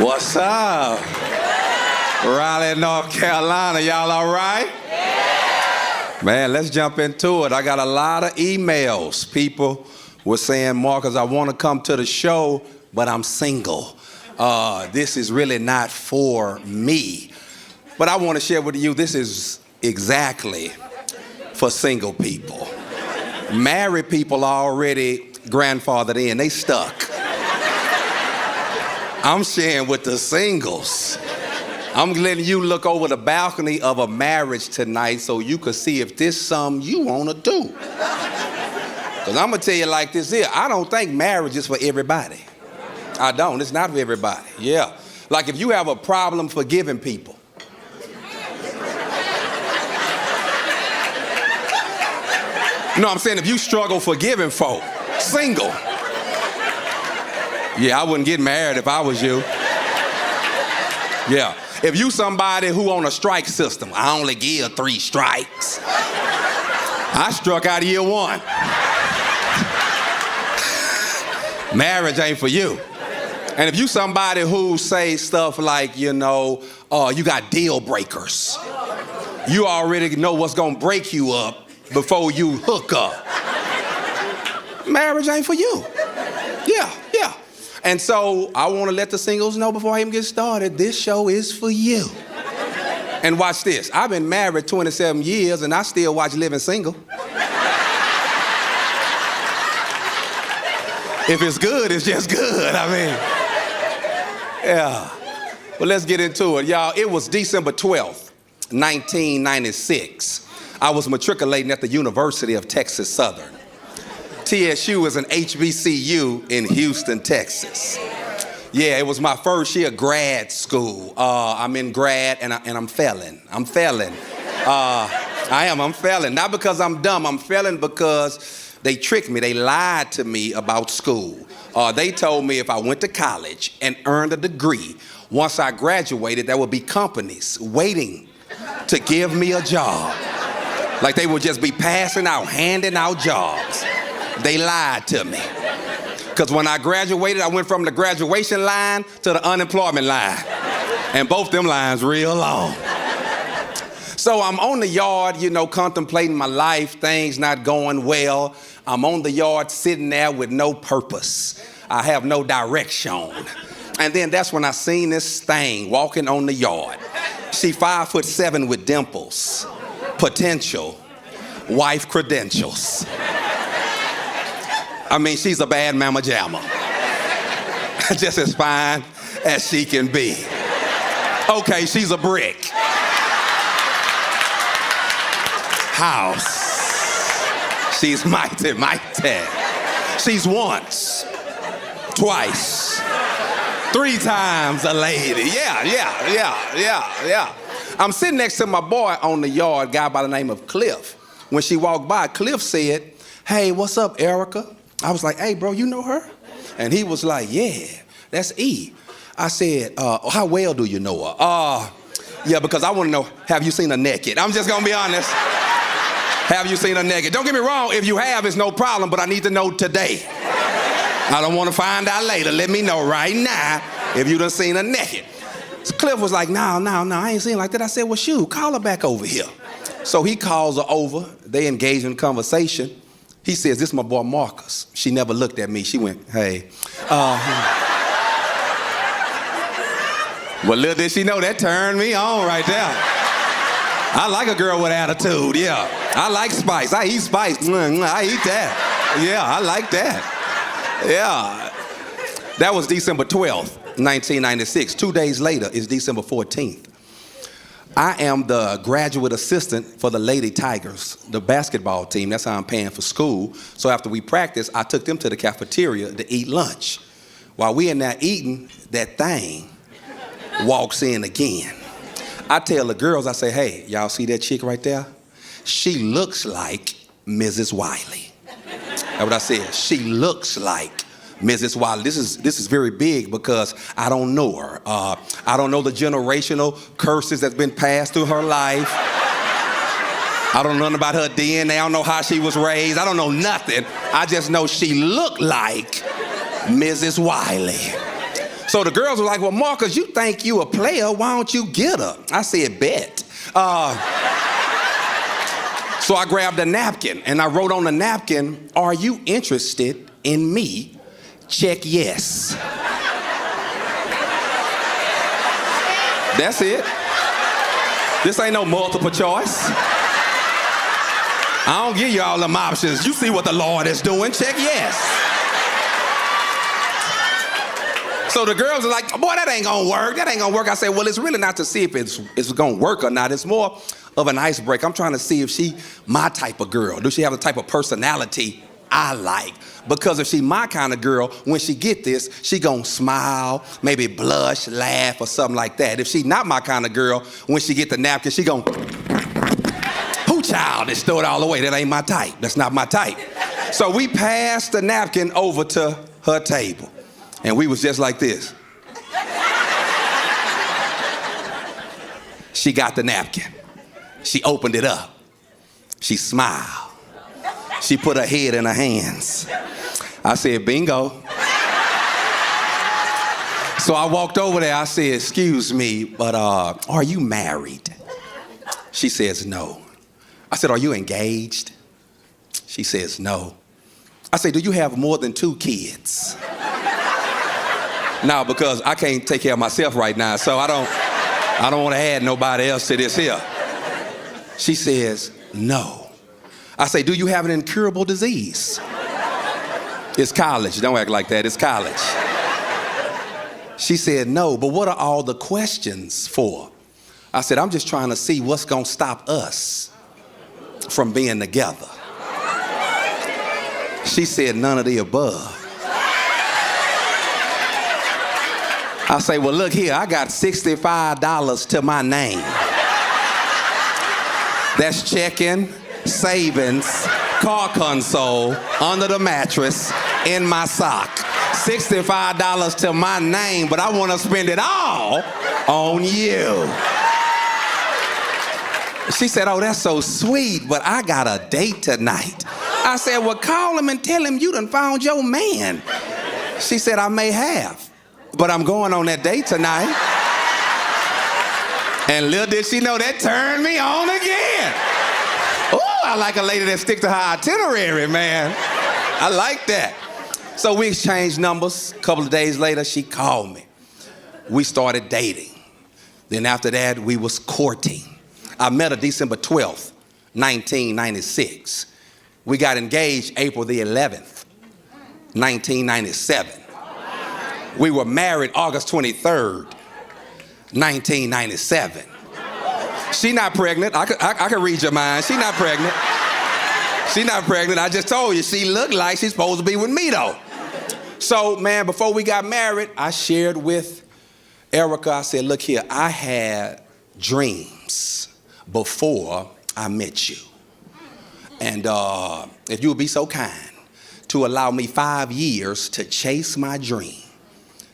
What's up? Raleigh, North Carolina, y'all all right? Yeah. Man, let's jump into it. I got a lot of emails. People were saying, Marcus, I want to come to the show, but I'm single. This is really not for me. But I want to share with you, this is exactly for single people. Married people are already grandfathered in. They stuck. I'm sharing with the singles. I'm letting you look over the balcony of a marriage tonight so you can see if this is something you want to do. Because I'm going to tell you like this here. I don't think marriage is for everybody. I don't. It's not for everybody. Yeah. Like if you have a problem forgiving people. You know what I'm saying? If you struggle forgiving folk, single. Yeah, I wouldn't get married if I was you. Yeah. If you somebody who on a strike system, I only give 3 strikes. I struck out year 1. Marriage ain't for you. And if you somebody who say stuff like, you got deal breakers. You already know what's gonna break you up before you hook up. Marriage ain't for you. Yeah. And so I want to let the singles know before I even get started, this show is for you. And watch this. I've been married 27 years and I still watch Living Single. If it's good, it's just good. I mean, yeah. Well, let's get into it, y'all. It was December 12th, 1996. I was matriculating at the University of Texas Southern. TSU is an HBCU in Houston, Texas. Yeah, it was my first year grad school. I'm in grad and I'm failing. I'm failing. I'm failing. Not because I'm dumb, I'm failing because they tricked me. They lied to me about school. They told me if I went to college and earned a degree, once I graduated, there would be companies waiting to give me a job. Like they would just be passing out, handing out jobs. They lied to me. Because when I graduated, I went from the graduation line to the unemployment line. And both them lines real long. So I'm on the yard, contemplating my life, things not going well. I'm on the yard sitting there with no purpose. I have no direction. And then that's when I seen this thing walking on the yard. She 5'7" with dimples, potential, wife credentials. I mean, she's a bad mama jamma. Just as fine as she can be. Okay, she's a brick. House. She's mighty. She's once, twice, 3 times a lady. Yeah. I'm sitting next to my boy on the yard, guy by the name of Cliff. When she walked by, Cliff said, "Hey, what's up, Erica?" I was like, "Hey, bro, you know her?" And he was like, "Yeah, that's E." I said, "How well do you know her?" Yeah, because I want to know, have you seen her naked? I'm just going to be honest. Have you seen her naked? Don't get me wrong, if you have, it's no problem, but I need to know today. I don't want to find out later. Let me know right now if you done seen her naked. So Cliff was like, no, I ain't seen her like that. I said, well, shoot, call her back over here. So he calls her over. They engage in conversation. He says, "This is my boy Marcus." She never looked at me. She went, "Hey." Well, little did she know that turned me on right there. I like a girl with attitude, yeah. I like spice. I eat spice. I eat that. Yeah, I like that. Yeah. That was December 12th, 1996. 2 days later is December 14th. I am the graduate assistant for the Lady Tigers, the basketball team. That's how I'm paying for school. So after we practiced, I took them to the cafeteria to eat lunch. While we in there eating, that thing walks in again. I tell the girls, I say, "Hey, y'all see that chick right there? She looks like Mrs. Wiley." That's what I said. She looks like Mrs. Wiley. This is very big because I don't know her. I don't know the generational curses that's been passed through her life. I don't know nothing about her DNA. I don't know how she was raised. I don't know nothing. I just know she looked like Mrs. Wiley. So the girls were like, well, Marcus, you think you a player, why don't you get her? I said, bet. So I grabbed a napkin and I wrote on the napkin, are you interested in me? Check yes. That's it. This ain't no multiple choice. I don't give you all them options. You see what the Lord is doing, check yes. So the girls are like, boy, that ain't gonna work. That ain't gonna work. I said, well, it's really not to see if it's gonna work or not. It's more of an icebreaker. I'm trying to see if she my type of girl. Do she have the type of personality I like? Because if she my kind of girl, when she get this, she gonna smile, maybe blush, laugh, or something like that. If she not my kind of girl, when she get the napkin, she gonna, who child, just throw it all away. That ain't my type. That's not my type. So we passed the napkin over to her table. And we was just like this. She got the napkin. She opened it up. She smiled. She put her head in her hands. I said, bingo. So I walked over there. I said, excuse me, but are you married? She says, no. I said, are you engaged? She says, no. I said, do you have more than 2 kids? No, because I can't take care of myself right now, so I don't want to add nobody else to this here. She says, no. I say, do you have an incurable disease? It's college. Don't act like that. It's college. She said, no, but what are all the questions for? I said, I'm just trying to see what's going to stop us from being together. She said, none of the above. I say, well, look here, I got $65 to my name. That's checking, savings, car console, under the mattress, in my sock. $65 to my name, but I want to spend it all on you. She said, oh, that's so sweet, but I got a date tonight. I said, well, call him and tell him you done found your man. She said, I may have. But I'm going on that date tonight. And little did she know that turned me on again. Oh, I like a lady that stick to her itinerary, man. I like that. So we exchanged numbers. A couple of days later, she called me. We started dating. Then after that, we was courting. I met her December 12th, 1996. We got engaged April the 11th, 1997. We were married August 23rd, 1997. She not pregnant. I can read your mind. She not pregnant. She not pregnant. I just told you, she looked like she's supposed to be with me, though. So, man, before we got married, I shared with Erica, I said, look here, I had dreams before I met you. And if you would be so kind to allow me 5 years to chase my dream.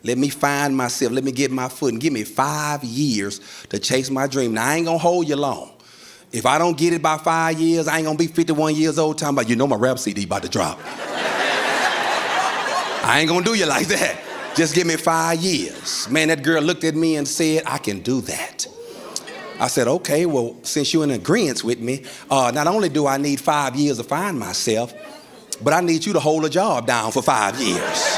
Let me find myself, let me get my foot, and give me 5 years to chase my dream. Now, I ain't gonna hold you long. If I don't get it by 5 years, I ain't gonna be 51 years old talking about, you know my rap CD about to drop. I ain't gonna do you like that. Just give me 5 years. Man, that girl looked at me and said, I can do that. I said, okay, well, since you're in agreement with me, not only do I need 5 years to find myself, but I need you to hold a job down for 5 years.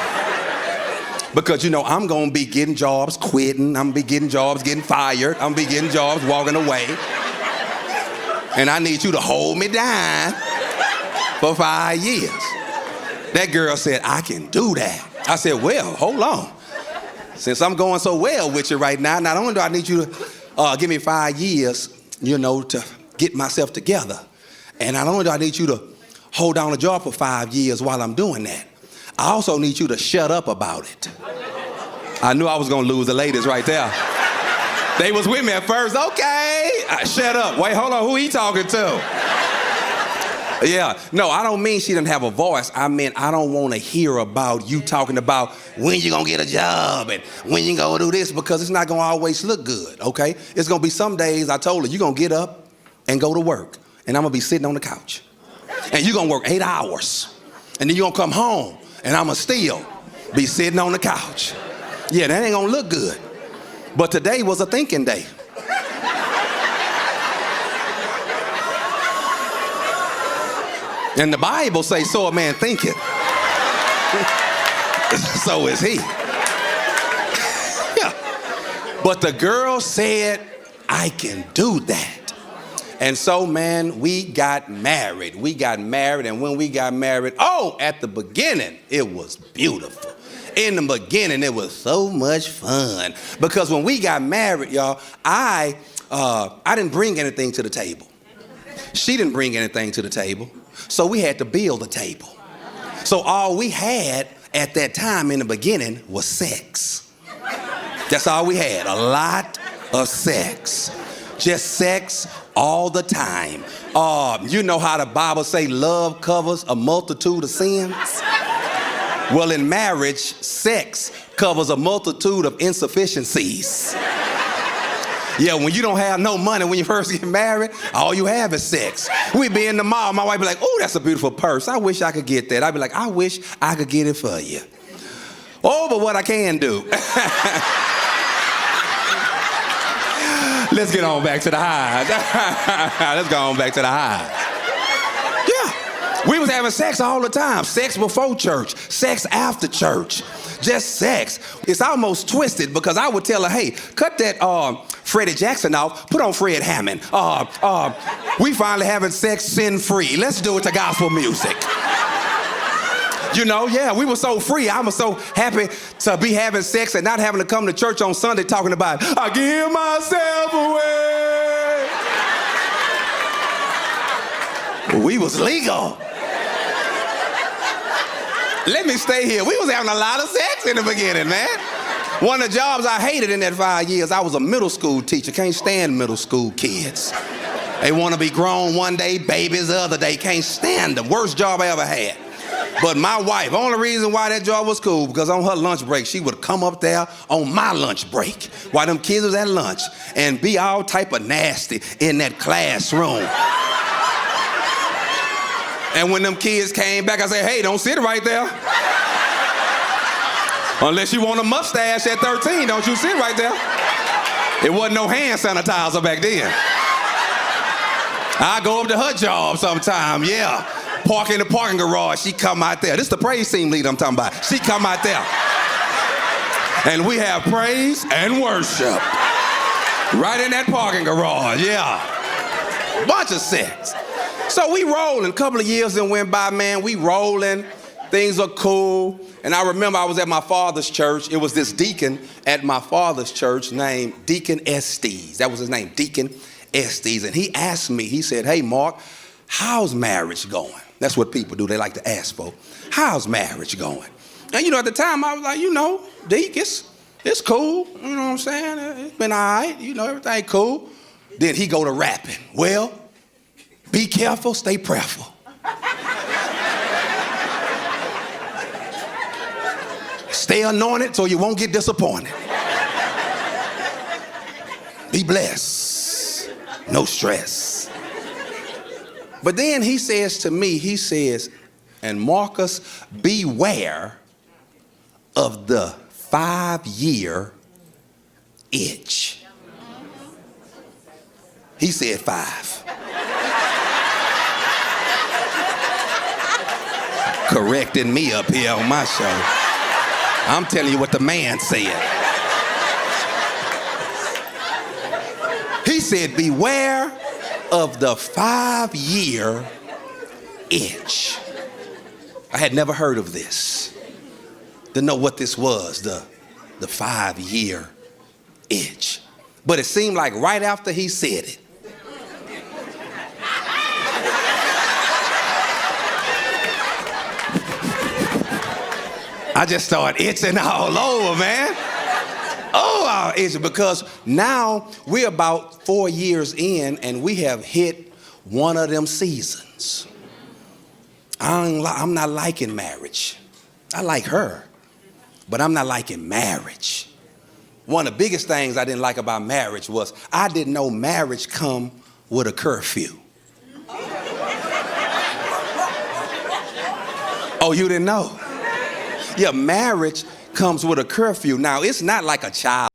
Because, you know, I'm going to be getting jobs, quitting. I'm going to be getting jobs, getting fired. I'm going to be getting jobs, walking away. And I need you to hold me down for 5 years. That girl said, I can do that. I said, well, hold on. Since I'm going so well with you right now, not only do I need you to give me 5 years, you know, to get myself together. And not only do I need you to hold down a job for 5 years while I'm doing that, I also need you to shut up about it. I knew I was gonna lose the ladies right there. They was with me at first. Okay, shut up. Wait, hold on, who he talking to? Yeah, no, I don't mean she didn't have a voice. I mean, I don't wanna hear about you talking about when you gonna get a job and when you gonna do this, because it's not gonna always look good, okay? It's gonna be some days, I told her, you gonna get up and go to work, and I'm gonna be sitting on the couch. And you gonna work 8 hours, and then you gonna come home, and I'ma still be sitting on the couch. Yeah, that ain't gonna look good. But today was a thinking day. And the Bible says, so a man thinketh. So is he. Yeah. But the girl said, I can do that. And so, man, we got married. We got married, and when we got married, at the beginning, it was beautiful. In the beginning, it was so much fun. Because when we got married, y'all, I didn't bring anything to the table. She didn't bring anything to the table. So we had to build a table. So all we had at that time in the beginning was sex. That's all we had, a lot of sex. Just sex all the time. You know how the Bible say love covers a multitude of sins? Well, in marriage, sex covers a multitude of insufficiencies. Yeah, when you don't have no money when you first get married, all you have is sex. We be in the mall, my wife be like, oh, that's a beautiful purse. I wish I could get that. I'd be like, I wish I could get it for you. Oh, but what I can do. Let's get on back to the highs. Let's go on back to the highs. Yeah, we was having sex all the time. Sex before church, sex after church, just sex. It's almost twisted because I would tell her, hey, cut that Freddie Jackson off, put on Fred Hammond. We finally having sex sin-free. Let's do it to gospel music. You know, yeah, we were so free. I was so happy to be having sex and not having to come to church on Sunday talking about, I give myself away. We was legal. Let me stay here. We was having a lot of sex in the beginning, man. One of the jobs I hated in that 5 years, I was a middle school teacher. Can't stand middle school kids. They want to be grown one day, babies the other day. Can't stand them. Worst job I ever had. But my wife, only reason why that job was cool, because on her lunch break, she would come up there on my lunch break while them kids was at lunch and be all type of nasty in that classroom. And when them kids came back, I said, hey, don't sit right there. Unless you want a mustache at 13, don't you sit right there. It wasn't no hand sanitizer back then. I go up to her job sometime, yeah. Park in the parking garage, she come out there. This is the praise team leader I'm talking about. She come out there. And we have praise and worship. Right in that parking garage, yeah. Bunch of sex. So we rolling. A couple of years and went by, man. We rolling. Things are cool. And I remember I was at my father's church. It was this deacon at my father's church named Deacon Estes. That was his name, Deacon Estes. And he asked me, he said, hey, Mark, how's marriage going? That's what people do. They like to ask folk, how's marriage going? And, you know, at the time, I was like, you know, Deke, it's cool. You know what I'm saying? It's been all right. You know, everything cool. Then he go to rapping. Well, be careful, stay prayerful. Stay anointed so you won't get disappointed. Be blessed. No stress. But then he says to me, he says, and Marcus, beware of the 5-year itch. He said 5. Correcting me up here on my show. I'm telling you what the man said. He said, beware of the 5-year itch. I had never heard of this. Didn't know what this was, the 5-year itch. But it seemed like right after he said it, I just started itching all over, man. Oh, itching, because now we're about 4 years in and we have hit one of them seasons. I'm not liking marriage. I like her, but I'm not liking marriage. One of the biggest things I didn't like about marriage was I didn't know marriage come with a curfew. Oh, you didn't know? Yeah, marriage comes with a curfew. Now, it's not like a child